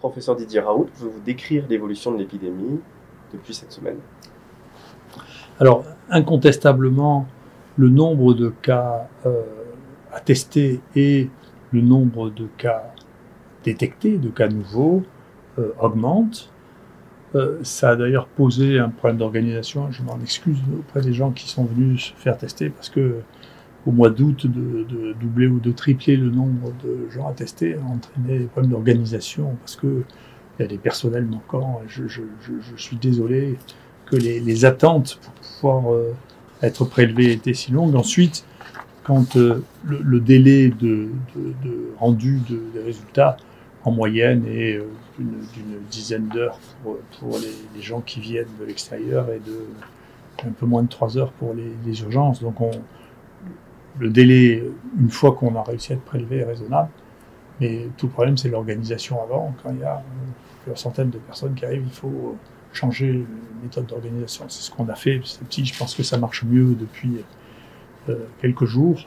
professeur Didier Raoult, pouvez-vous décrire l'évolution de l'épidémie depuis cette semaine? Alors, incontestablement, le nombre de cas attestés et le nombre de cas détectés, de cas nouveaux, augmente. Ça a d'ailleurs posé un problème d'organisation. Je m'en excuse auprès des gens qui sont venus se faire tester parce que au mois d'août, de doubler ou de tripler le nombre de gens à tester a entraîné des problèmes d'organisation parce qu'il y a des personnels manquants. Je suis désolé que les attentes pour pouvoir être prélevés étaient si longues. Ensuite, quand le délai de rendu des résultats en moyenne est d'une dizaine d'heures pour les gens qui viennent de l'extérieur et de un peu moins de 3 heures pour les urgences. Donc le délai, une fois qu'on a réussi à être prélevé, est raisonnable. Mais tout le problème, c'est l'organisation avant. Quand il y a plusieurs centaines de personnes qui arrivent, il faut changer la méthode d'organisation. C'est ce qu'on a fait petit à petit. Je pense que ça marche mieux depuis quelques jours,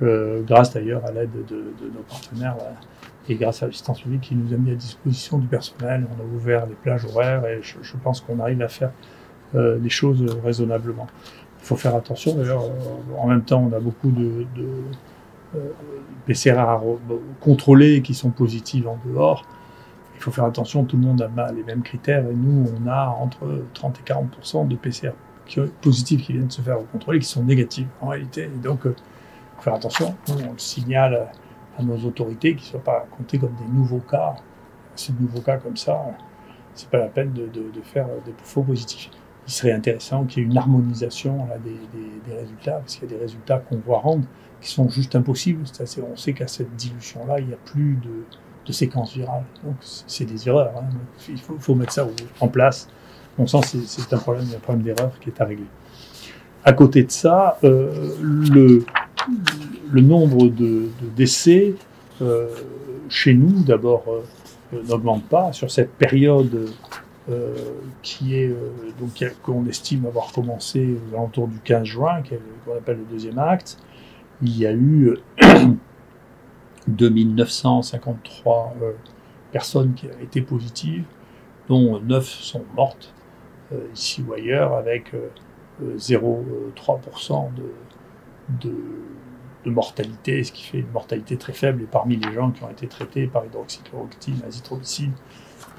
grâce d'ailleurs à l'aide de nos partenaires et grâce à l'assistance publique qui nous a mis à disposition du personnel. On a ouvert les plages horaires et je pense qu'on arrive à faire les choses raisonnablement. Il faut faire attention, d'ailleurs, en même temps, on a beaucoup de PCR contrôlés qui sont positives en dehors. Il faut faire attention, tout le monde a les mêmes critères et nous, on a entre 30 et 40% de PCR positifs qui viennent se faire contrôler, qui sont négatifs en réalité. Et donc, il faut faire attention, on le signale à nos autorités qu'ils ne soient pas comptés comme des nouveaux cas. Ces nouveaux cas comme ça, c'est pas la peine de faire des faux positifs. Il serait intéressant qu'il y ait une harmonisation là, des résultats, parce qu'il y a des résultats qu'on voit rendre qui sont juste impossibles. On sait qu'à cette dilution-là, il n'y a plus de séquence virale. Donc, c'est des erreurs. Hein. Il faut mettre ça en place. Bon sang, c'est un problème d'erreur qui est à régler. À côté de ça, le nombre de décès chez nous, d'abord, n'augmente pas. Sur cette période qu'on estime avoir commencé aux alentours du 15 juin, qu'on appelle le deuxième acte, il y a eu 2953 personnes qui ont été positives, dont 9 sont mortes ici ou ailleurs, avec 0,3% de mortalité, ce qui fait une mortalité très faible. Et parmi les gens qui ont été traités par hydroxychloroquine, azithromycine,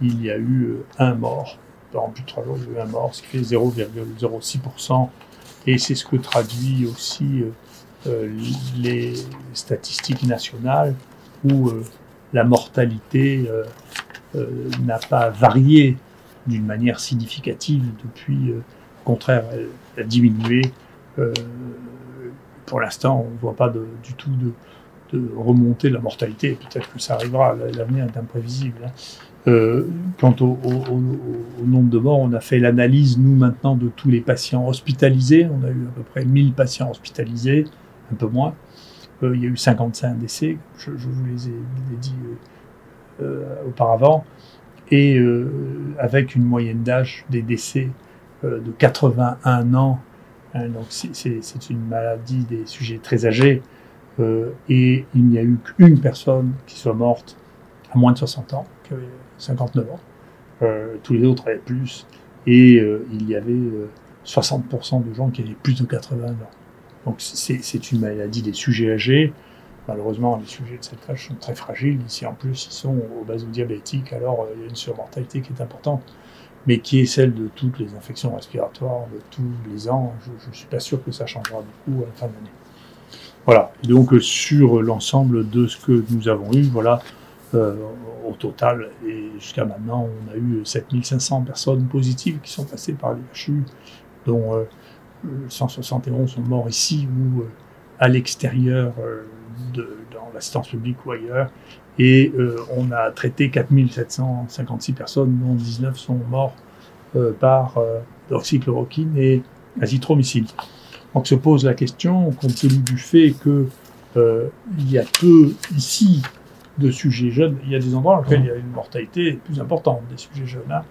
il y a eu un mort. En plus de 3 jours, il y a eu un mort, ce qui fait 0,06%. Et c'est ce que traduit aussi les statistiques nationales où la mortalité n'a pas varié d'une manière significative depuis, au contraire, elle a diminué. Pour l'instant, on ne voit pas du tout de remontée de la mortalité. Peut-être que ça arrivera, l'avenir est imprévisible. Quant au nombre de morts, on a fait l'analyse, nous, maintenant, de tous les patients hospitalisés. On a eu à peu près 1000 patients hospitalisés, un peu moins. Il y a eu 55 décès, je vous les ai dit auparavant. Et avec une moyenne d'âge des décès de 81 ans. Hein, donc c'est une maladie des sujets très âgés. Et il n'y a eu qu'une personne qui soit morte à moins de 60 ans, qui avait 59 ans. Tous les autres avaient plus. Et il y avait 60% de gens qui avaient plus de 80 ans. Donc c'est une maladie des sujets âgés. Malheureusement, les sujets de cet âge sont très fragiles. Si en plus ils sont obésodiabétiques, alors il y a une surmortalité qui est importante, mais qui est celle de toutes les infections respiratoires de tous les ans. Je ne suis pas sûr que ça changera beaucoup à la fin de l'année. Voilà. Et donc sur l'ensemble de ce que nous avons eu, voilà, au total, et jusqu'à maintenant, on a eu 7500 personnes positives qui sont passées par l'IHU, dont 171 sont morts ici ou à l'extérieur dans l'assistance publique ou ailleurs. Et on a traité 4756 personnes, dont 19 sont morts par hydroxychloroquine et azithromycine. Donc se pose la question, compte tenu du fait que il y a peu ici de sujets jeunes, il y a des endroits dans lesquels il y a une mortalité plus importante des sujets jeunes, hein.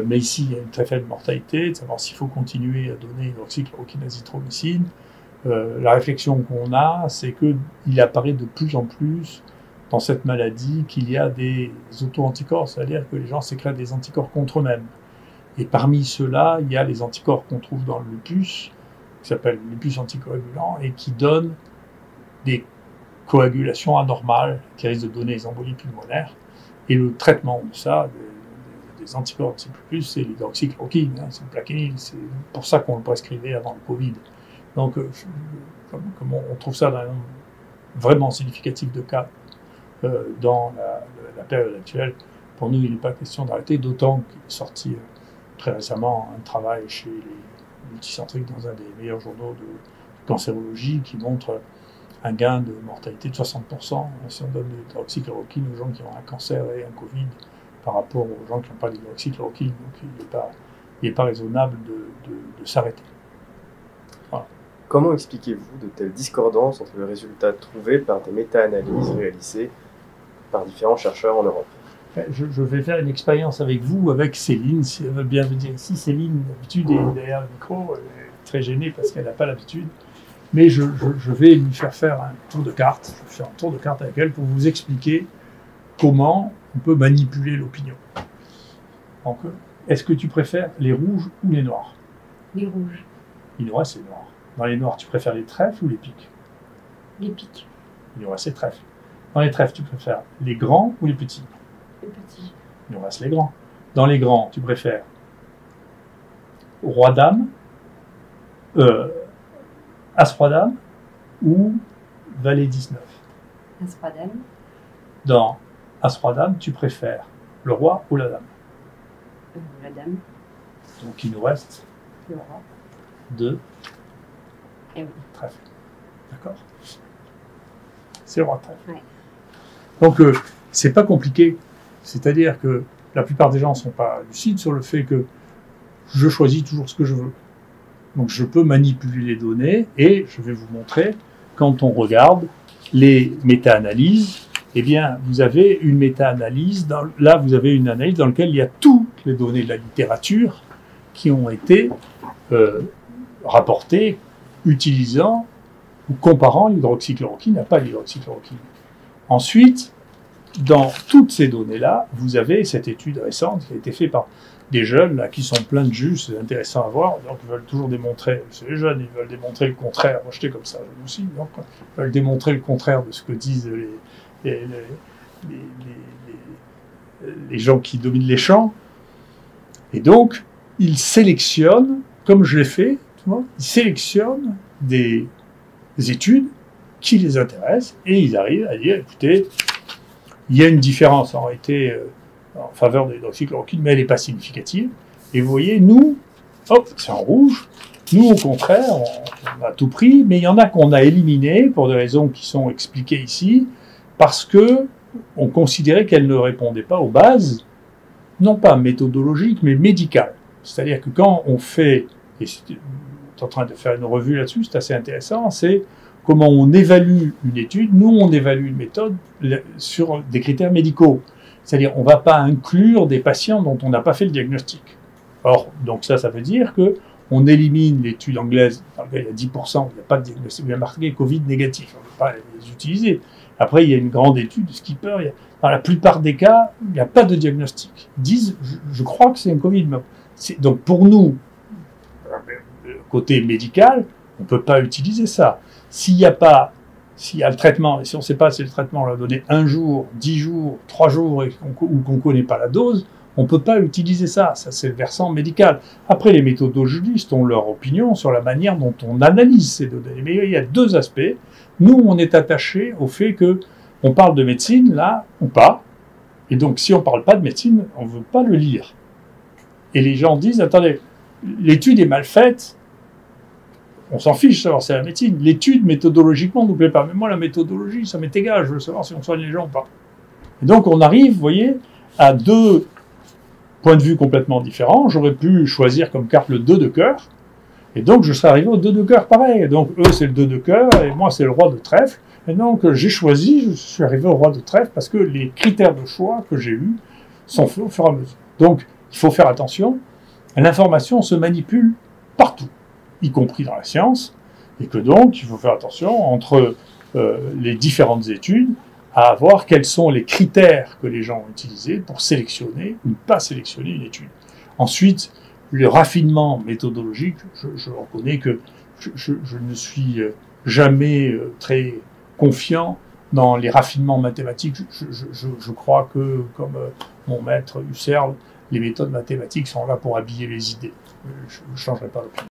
Mais ici il y a une très faible mortalité, de savoir s'il faut continuer à donner hydroxychloroquine, azithromycine. La réflexion qu'on a, c'est qu'il apparaît de plus en plus dans cette maladie qu'il y a des auto-anticorps, c'est-à-dire que les gens sécrètent des anticorps contre eux-mêmes. Et parmi ceux-là, il y a les anticorps qu'on trouve dans le lupus, qui s'appelle lupus anticoagulant, et qui donnent des coagulations anormales, qui risquent de donner des embolies pulmonaires. Et le traitement de ça, des anticorps anti-lupus, c'est l'hydroxychloroquine, c'est le Plaquenil, c'est pour ça qu'on le prescrivait avant le Covid. Donc, comme on trouve ça dans un nombre vraiment significatif de cas dans la période actuelle, pour nous, il n'est pas question d'arrêter, d'autant qu'il est sorti très récemment un travail chez les multicentriques dans un des meilleurs journaux de cancérologie qui montre un gain de mortalité de 60% si on donne de l'hydroxychloroquine aux gens qui ont un cancer et un Covid par rapport aux gens qui n'ont pas d'hydroxychloroquine. Donc il n'est pas raisonnable de s'arrêter. Voilà. Comment expliquez-vous de telles discordances entre les résultats trouvés par des méta-analyses réalisées par différents chercheurs en Europe? Je vais faire une expérience avec vous, avec Céline, si elle veut bien me dire. Si Céline, d'habitude, est derrière le micro, elle est très gênée parce qu'elle n'a pas l'habitude. Mais je vais lui faire un tour de carte. Je vais faire un tour de carte avec elle pour vous expliquer comment on peut manipuler l'opinion. Donc, est-ce que tu préfères les rouges ou les noirs? Les rouges. Il nous reste les noirs. Dans les noirs, tu préfères les trèfles ou les pics? Les pics. Il nous reste les trèfles. Dans les trèfles, tu préfères les grands ou les petits? Les petits. Il nous reste les grands. Dans les grands, tu préfères roi-dame, as-roi-dame ou valet 19? As-roi-dame. Dans as-roi-dame, tu préfères le roi ou la dame? La dame. Donc il nous reste Le roi. 2 Et oui. trèfles. D'accord? C'est le roi de trèfle. Ouais. Donc c'est pas compliqué. C'est-à-dire que la plupart des gens ne sont pas lucides sur le fait que je choisis toujours ce que je veux. Donc je peux manipuler les données et je vais vous montrer, quand on regarde les méta-analyses, eh bien vous avez une méta-analyse, là vous avez une analyse dans laquelle il y a toutes les données de la littérature qui ont été rapportées utilisant ou comparant l'hydroxychloroquine à pas l'hydroxychloroquine. Ensuite, dans toutes ces données-là, vous avez cette étude récente qui a été faite par des jeunes là, qui sont pleins de jus, c'est intéressant à voir, donc ils veulent toujours démontrer, c'est les jeunes, ils veulent démontrer le contraire, moi j'étais comme ça aussi, donc ils veulent démontrer le contraire de ce que disent les gens qui dominent les champs, et donc ils sélectionnent, comme je l'ai fait, tu vois, ils sélectionnent des études qui les intéressent, et ils arrivent à dire, écoutez, il y a une différence en réalité en faveur de l'hydroxychloroquine, mais elle n'est pas significative. Et vous voyez, nous, hop, c'est en rouge. Nous, au contraire, on a tout pris, mais il y en a qu'on a éliminé pour des raisons qui sont expliquées ici, parce que on considérait qu'elles ne répondaient pas aux bases, non pas méthodologiques, mais médicales. C'est-à-dire que quand on fait, et tu es en train de faire une revue là-dessus, c'est assez intéressant, c'est comment on évalue une étude. Nous, on évalue une méthode sur des critères médicaux. C'est-à-dire, on ne va pas inclure des patients dont on n'a pas fait le diagnostic. Or, donc ça veut dire qu'on élimine l'étude anglaise, dans laquelle il y a 10%, il n'y a pas de diagnostic, il y a marqué Covid négatif, on ne peut pas les utiliser. Après, il y a une grande étude de Skipper, dans la plupart des cas, il n'y a pas de diagnostic. Ils disent, je crois que c'est un Covid. Donc pour nous, côté médical, on ne peut pas utiliser ça. S'il y a le traitement, et si on ne sait pas si le traitement l'a donné 1 jour, 10 jours, 3 jours, ou qu'on ne connaît pas la dose, on ne peut pas utiliser ça. Ça, c'est le versant médical. Après, les méthodologistes ont leur opinion sur la manière dont on analyse ces données. Mais il y a 2 aspects. Nous, on est attachés au fait qu'on parle de médecine, là, ou pas. Et donc, si on ne parle pas de médecine, on ne veut pas le lire. Et les gens disent, attendez, l'étude est mal faite, on s'en fiche de savoir si c'est la médecine. L'étude, méthodologiquement, ne nous plaît pas. Mais moi, la méthodologie, ça m'est égal. Je veux savoir si on soigne les gens ou pas. Et donc, on arrive, vous voyez, à 2 points de vue complètement différents. J'aurais pu choisir comme carte le 2 de cœur. Et donc, je serais arrivé au 2 de cœur pareil. Et donc, eux, c'est le 2 de cœur. Et moi, c'est le roi de trèfle. Et donc, j'ai choisi, je suis arrivé au roi de trèfle parce que les critères de choix que j'ai eus sont faits au fur et à mesure. Donc, il faut faire attention. L'information se manipule partout, y compris dans la science, et que donc il faut faire attention entre les différentes études à voir quels sont les critères que les gens ont utilisés pour sélectionner ou ne pas sélectionner une étude. Ensuite, le raffinement méthodologique, je reconnais que je ne suis jamais très confiant dans les raffinements mathématiques. Je crois que, comme mon maître Husserl, les méthodes mathématiques sont là pour habiller les idées. Je ne changerai pas l'opinion.